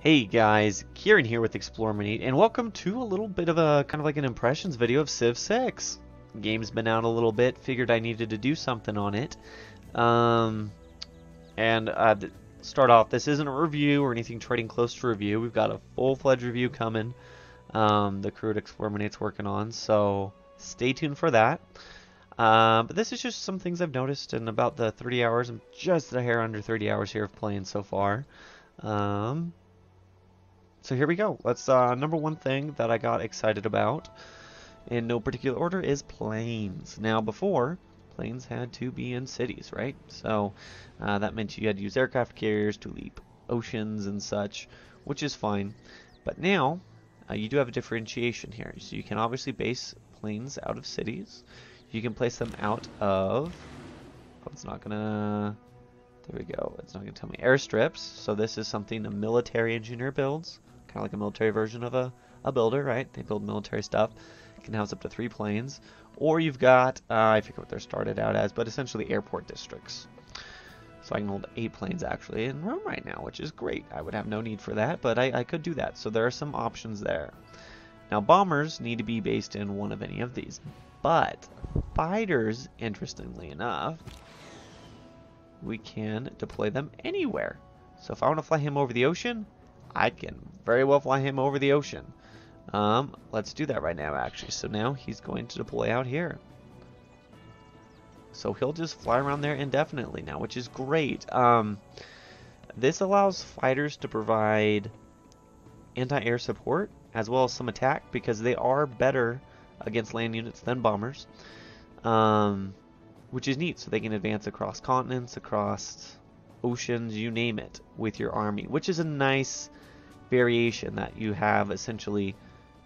Hey guys, Kieran here with Explorminate, and welcome to a little bit of a kind of like an impressions video of Civ 6. Game's been out a little bit, figured I needed to do something on it. To start off, this isn't a review or anything trading close to review. We've got a full-fledged review coming. The crew at Explorminate's working on, so stay tuned for that. But this is just some things I've noticed in about the 30 hours. I'm just a hair under 30 hours here of playing so far. So here we go. Let's number one thing that I got excited about, in no particular order, is planes. Now before, planes had to be in cities, right? So that meant you had to use aircraft carriers to leap oceans and such, which is fine. But now you do have a differentiation here. So you can obviously base planes out of cities. You can place them out of, oh, it's not gonna, there we go, it's not gonna tell me, airstrips. So this is something a military engineer builds. Kind of like a military version of a builder, right? They build military stuff. It can house up to 3 planes. Or you've got, I forget what they're started out as, but essentially airport districts. So I can hold 8 planes actually in Rome right now, which is great. I would have no need for that, but I could do that. So there are some options there. Now bombers need to be based in one of any of these. But fighters, interestingly enough, we can deploy them anywhere. So if I want to fly him over the ocean, I can very well fly him over the ocean. Let's do that right now, actually. So now he's going to deploy out here. So he'll just fly around there indefinitely now, which is great. This allows fighters to provide anti-air support as well as some attack because they are better against land units than bombers, which is neat. So they can advance across continents, across oceans, you name it, with your army, which is a nice variation that you have essentially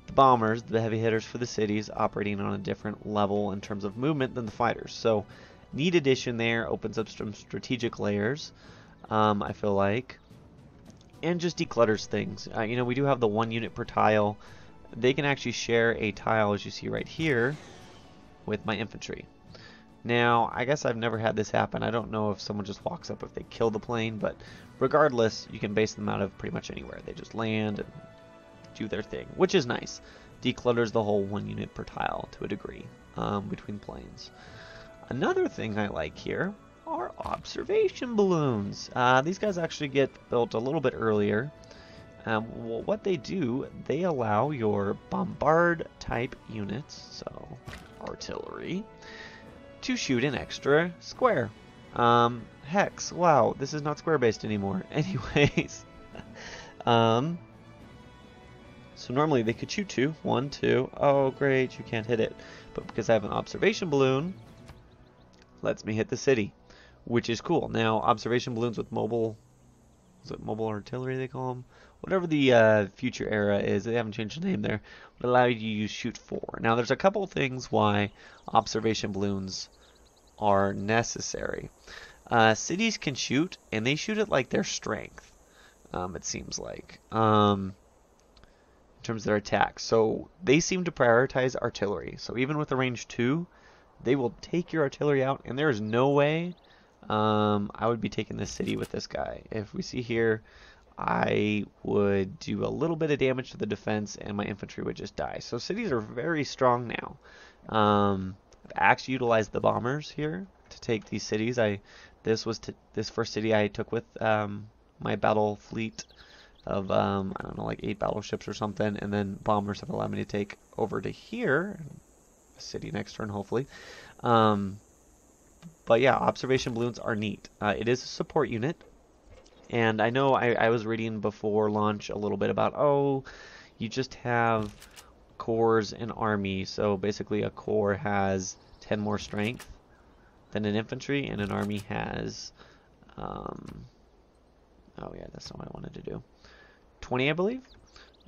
the bombers, the heavy hitters for the cities, operating on a different level in terms of movement than the fighters. So neat addition there, opens up some strategic layers, I feel like, and just declutters things. You know, we do have the 1 unit per tile. They can actually share a tile, as you see right here, with my infantry. Now, I guess I've never had this happen. I don't know if someone just walks up if they kill the plane, but regardless, you can base them out of pretty much anywhere. They just land and do their thing, which is nice. Declutters the whole 1 unit per tile to a degree between planes. Another thing I like here are observation balloons. These guys actually get built a little bit earlier. What they do, they allow your bombard type units, so artillery, to shoot an extra square. Hex, wow, this is not square based anymore. Anyways, so normally they could shoot 2, 1, 2. Oh great, you can't hit it. But because I have an observation balloon, lets me hit the city, which is cool. Now observation balloons with mobile, is it mobile artillery they call them? Whatever the future era is, they haven't changed the name there, would allow you to use shoot 4. Now there's a couple things why observation balloons are necessary. Cities can shoot, and they shoot at like their strength, it seems like, in terms of their attack. So they seem to prioritize artillery. So even with the range 2, they will take your artillery out, and there is no way I would be taking this city with this guy. If we see here, I would do a little bit of damage to the defense, and my infantry would just die. So cities are very strong now. I've actually utilized the bombers here to take these cities. This first city I took with my battle fleet of I don't know, like 8 battleships or something, and then bombers have allowed me to take over to here, a city next turn hopefully. But yeah, observation balloons are neat. It is a support unit, and I know I was reading before launch a little bit about, oh, you just have corps and army, so basically a corps has 10 more strength than an infantry, and an army has oh yeah, that's not what I wanted to do, 20 I believe.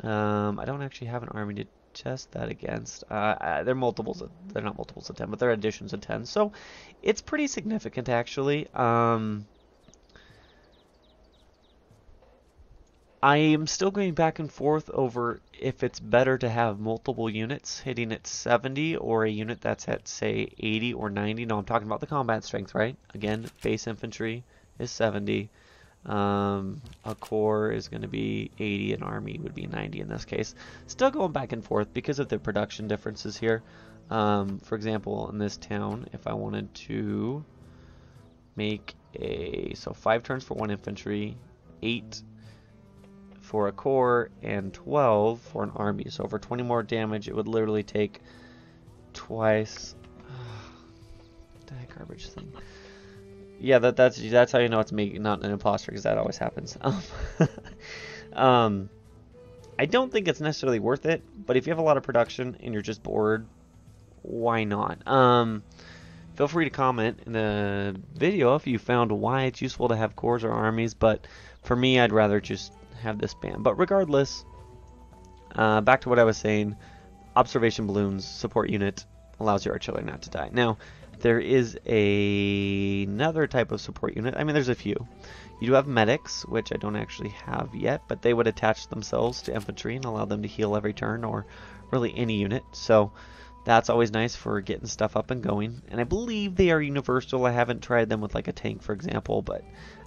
I don't actually have an army to test that against. They're multiples of, they're not multiples of 10, but they're additions of 10, so it's pretty significant actually. I am still going back and forth over if it's better to have multiple units hitting at 70 or a unit that's at, say, 80 or 90. No, I'm talking about the combat strength, right? Again, base infantry is 70. A corps is going to be 80, an army would be 90 in this case. Still going back and forth because of the production differences here. For example, in this town, if I wanted to make so 5 turns for 1 infantry, 8 for a corps, and 12 for an army. So for 20 more damage, it would literally take twice. That garbage thing. Yeah, that's how you know it's me, not an imposter, because that always happens. I don't think it's necessarily worth it, but if you have a lot of production and you're just bored, why not? Feel free to comment in the video if you found why it's useful to have corps or armies, but for me, I'd rather just have this banned. But regardless, back to what I was saying, observation balloons, support unit, allows your artillery not to die. Now, there is another type of support unit. I mean, there's a few. You do have medics, which I don't actually have yet, but they would attach themselves to infantry and allow them to heal every turn, or really any unit. So that's always nice for getting stuff up and going. And I believe they are universal. I haven't tried them with like a tank, for example, but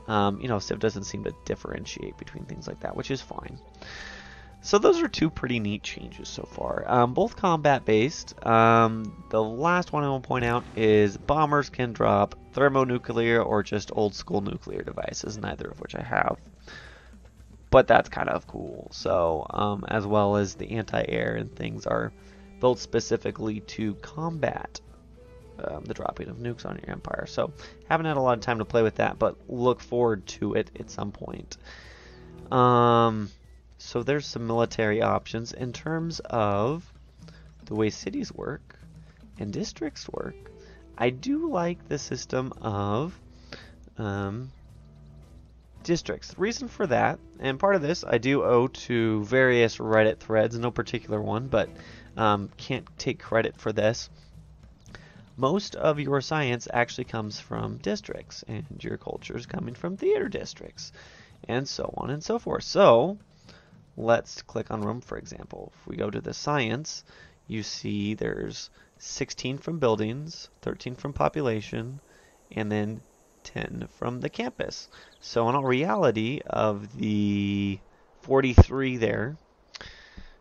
you know, Civ doesn't seem to differentiate between things like that, which is fine. So those are 2 pretty neat changes so far, both combat based. The last one I will point out is bombers can drop thermonuclear or just old school nuclear devices, neither of which I have. But that's kind of cool. So as well as the anti-air and things are built specifically to combat the dropping of nukes on your empire. So haven't had a lot of time to play with that, but look forward to it at some point. So there's some military options in terms of the way cities work and districts work. I do like the system of districts. The reason for that, and part of this I do owe to various Reddit threads, no particular one, but can't take credit for this. Most of your science actually comes from districts, and your culture is coming from theater districts, and so on and so forth. So let's click on Rome, for example. If we go to the science, you see there's 16 from buildings, 13 from population, and then 10 from the campus. So in all reality, of the 43 there,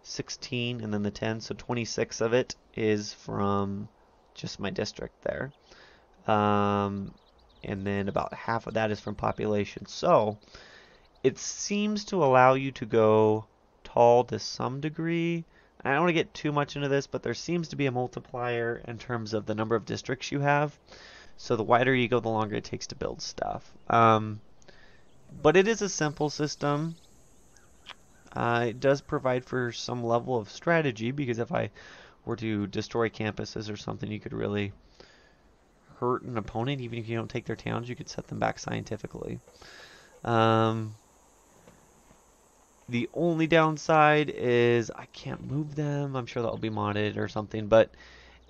16 and then the 10, so 26 of it is from just my district there. And then about half of that is from population. So it seems to allow you to go tall to some degree. I don't want to get too much into this, but there seems to be a multiplier in terms of the number of districts you have. So the wider you go, the longer it takes to build stuff. But it is a simple system. It does provide for some level of strategy, because if I were to destroy campuses or something, you could really hurt an opponent. Even if you don't take their towns, you could set them back scientifically. The only downside is I can't move them. I'm sure that'll be modded or something, but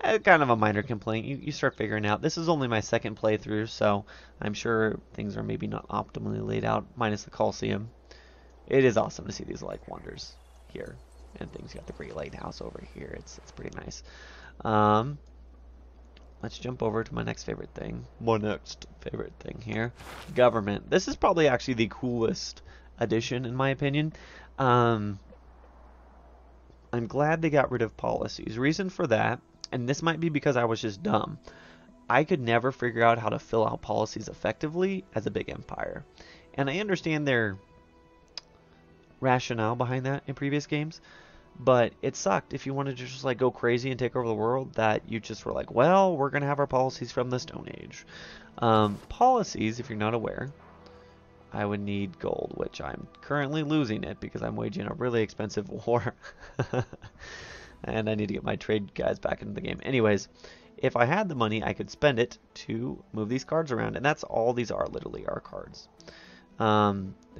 kind of a minor complaint. You start figuring out. This is only my second playthrough, so I'm sure things are maybe not optimally laid out, minus the Colosseum. It is awesome to see these like wonders here and things. You got the Great Lighthouse over here. It's pretty nice. Let's jump over to my next favorite thing. My next favorite thing here, government. This is probably actually the coolest addition in my opinion. I'm glad they got rid of policies. Reason for that, and this might be because I was just dumb, I could never figure out how to fill out policies effectively as a big empire. And I understand their rationale behind that in previous games, but it sucked if you wanted to just like go crazy and take over the world, that you just were like, well, we're gonna have our policies from the Stone Age. Policies, if you're not aware, I would need gold, which I'm currently losing it because I'm waging a really expensive war. And I need to get my trade guys back into the game. Anyways, if I had the money, I could spend it to move these cards around. And that's all these are, literally, are cards.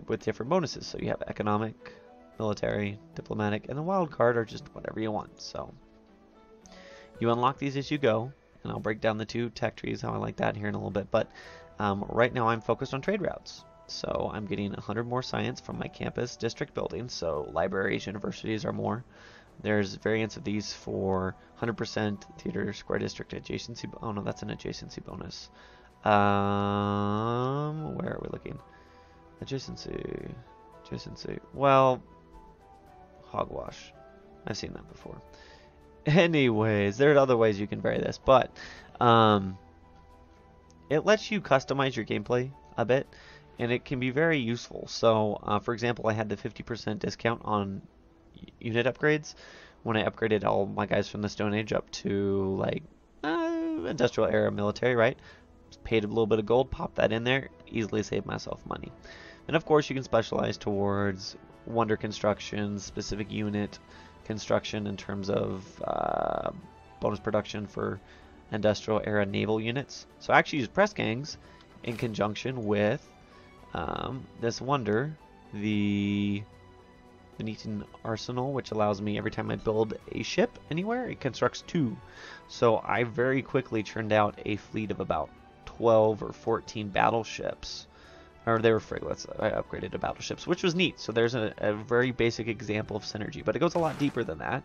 With different bonuses. So you have economic, military, diplomatic, and the wild card are just whatever you want. So you unlock these as you go. And I'll break down the 2 tech trees, how I like that here in a little bit. But right now I'm focused on trade routes. So I'm getting 100 more science from my campus district buildings. So libraries, universities are more. There's variants of these for 100% theater square district adjacency. Oh no, that's an adjacency bonus. Where are we looking? Adjacency. Adjacency. Well, hogwash. I've seen that before. Anyways, there are other ways you can vary this, but it lets you customize your gameplay a bit, and it can be very useful. So, for example, I had the 50% discount on unit upgrades when I upgraded all my guys from the Stone Age up to, like, industrial era military, right? Paid a little bit of gold, popped that in there, easily saved myself money. And of course, you can specialize towards wonder construction, specific unit construction in terms of bonus production for industrial era naval units. So I actually use press gangs in conjunction with this wonder, the Venetian Arsenal, which allows me every time I build a ship anywhere, it constructs 2. So I very quickly churned out a fleet of about 12 or 14 battleships. Or they were frigates. I upgraded to battleships, which was neat. So there's a very basic example of synergy, but it goes a lot deeper than that.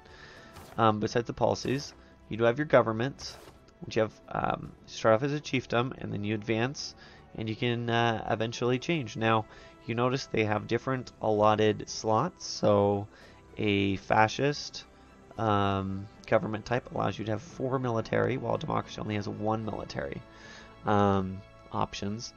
Besides the policies, you do have your government, which you have start off as a chiefdom, and then you advance, and you can eventually change. Now, you notice they have different allotted slots. So a fascist government type allows you to have 4 military, while democracy only has 1 military options.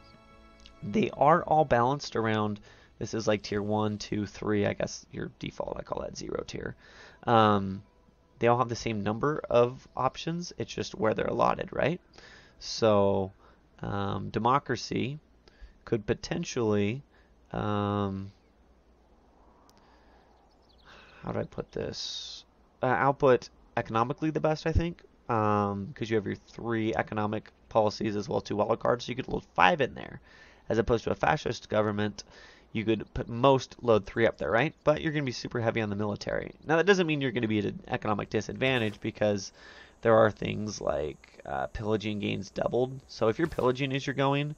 They are all balanced around, this is like tier 1, 2, 3, I guess your default, I call that 0 tier. They all have the same number of options, it's just where they're allotted, right? So democracy could potentially, how do I put this? Output economically the best, I think, because you have your 3 economic policies as well as 2 wild cards, so you could load 5 in there. As opposed to a fascist government, you could put most load 3 up there, right? But you're going to be super heavy on the military. Now that doesn't mean you're going to be at an economic disadvantage, because there are things like pillaging gains doubled. So if your pillaging as you're going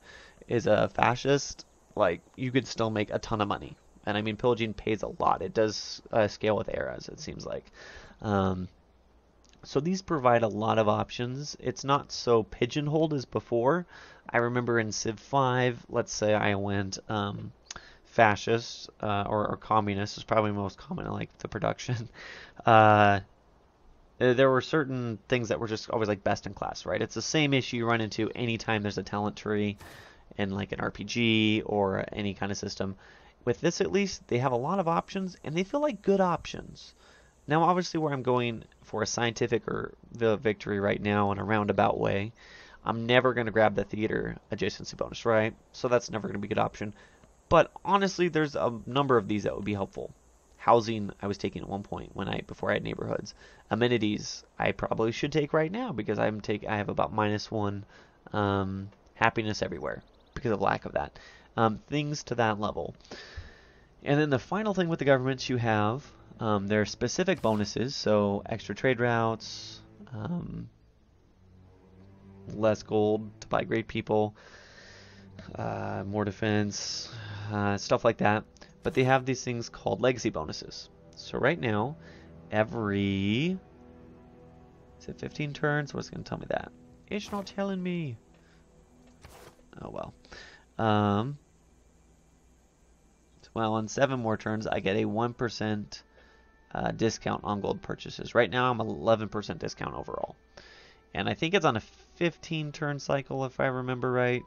is a fascist, like, you could still make a ton of money. And I mean, pillaging pays a lot. It does scale with eras, it seems like. So these provide a lot of options. It's not so pigeonholed as before. I remember in Civ 5, let's say I went fascist or communist is probably most common in like the production. There were certain things that were just always like best in class, right? It's the same issue you run into anytime there's a talent tree in like an RPG or any kind of system. With this, at least, they have a lot of options, and they feel like good options. Now, obviously, where I'm going for a scientific or the victory right now in a roundabout way, I'm never going to grab the theater adjacency bonus, right? So that's never going to be a good option. But honestly, there's a number of these that would be helpful. Housing, I was taking at one point before I had neighborhoods. Amenities, I probably should take right now because I have about -1 happiness everywhere because of lack of that. Things to that level. And then the final thing with the governments you have, there are specific bonuses, so extra trade routes, less gold to buy great people, more defense, stuff like that. But they have these things called legacy bonuses. So right now, is it 15 turns? What's it going to tell me that? It's not telling me. Oh well. Well, on 7 more turns, I get a 1% discount on gold purchases. Right now, I'm 11% discount overall. And I think it's on a 15 turn cycle, if I remember right.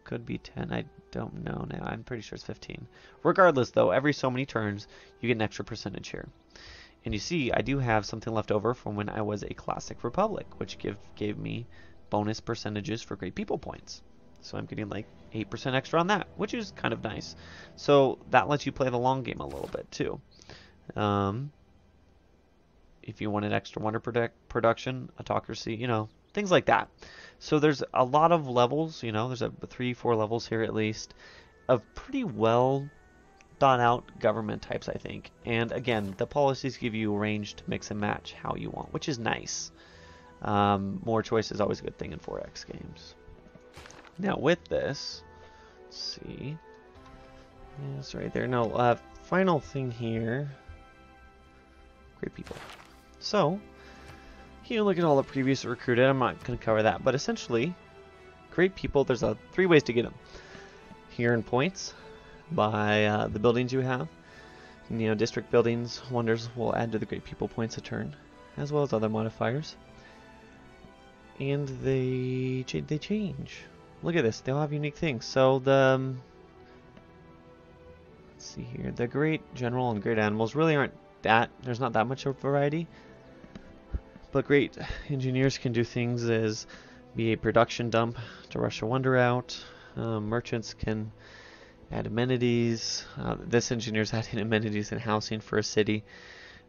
Could be 10, I don't know now. I'm pretty sure it's 15. Regardless, though, every so many turns, you get an extra percentage here. And you see, I do have something left over from when I was a Classic Republic, which gave me bonus percentages for great people points. So I'm getting like 8% extra on that, which is kind of nice. So that lets you play the long game a little bit too. If you wanted extra wonder production, autocracy, things like that. So there's a lot of levels, there's 3-4 levels here at least of pretty well thought out government types, I think. And again, the policies give you a range to mix and match how you want, which is nice. More choice is always a good thing in 4X games. Now with this, let's see. Yeah, it's right there. No, final thing here. Great people. So, you look at all the previous recruited. I'm not going to cover that, but essentially, great people. There's 3 ways to get them. here in points by the buildings you have. You know, district buildings, wonders will add to the Great People points a turn, as well as other modifiers. And they change. Look at this, they all have unique things. So the let's see here, the Great General and Great Animals really aren't that, there's not that much of variety. But Great Engineers can do things as be a production dump to rush a wonder out. Merchants can add amenities. This engineer's adding amenities and housing for a city.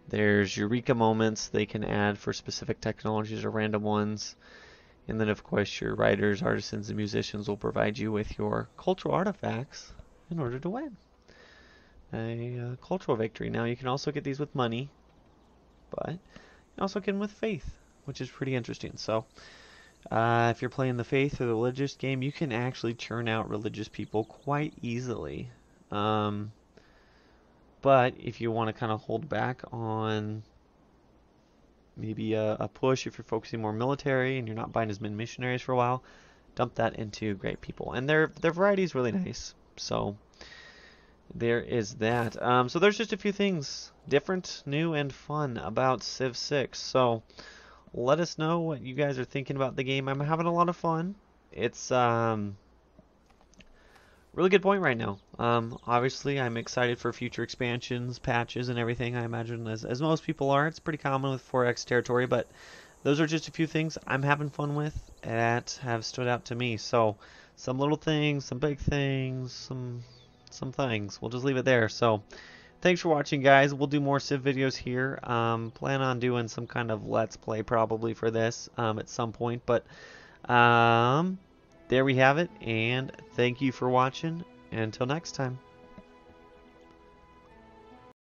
There's Eureka moments they can add for specific technologies or random ones. And then of course your writers, artisans, and musicians will provide you with your cultural artifacts in order to win a cultural victory. Now you can also get these with money, but you can also get them with faith, which is pretty interesting. So if you're playing the faith or the religious game, you can actually churn out religious people quite easily. But if you want to kind of hold back on maybe a push, if you're focusing more military and you're not buying as many missionaries for a while, dump that into Great People. And their variety is really nice. So there is that. So there's just a few things different, new, and fun about Civ 6. So let us know what you guys are thinking about the game. I'm having a lot of fun. It's really good point right now. Obviously, I'm excited for future expansions, patches, and everything. I imagine as most people are. It's pretty common with 4X territory, but those are just a few things I'm having fun with that have stood out to me. So some little things, some big things, some things. We'll just leave it there. So thanks for watching, guys. We'll do more Civ videos here. Plan on doing some kind of Let's Play probably for this at some point. But there we have it. And thank you for watching. Until next time.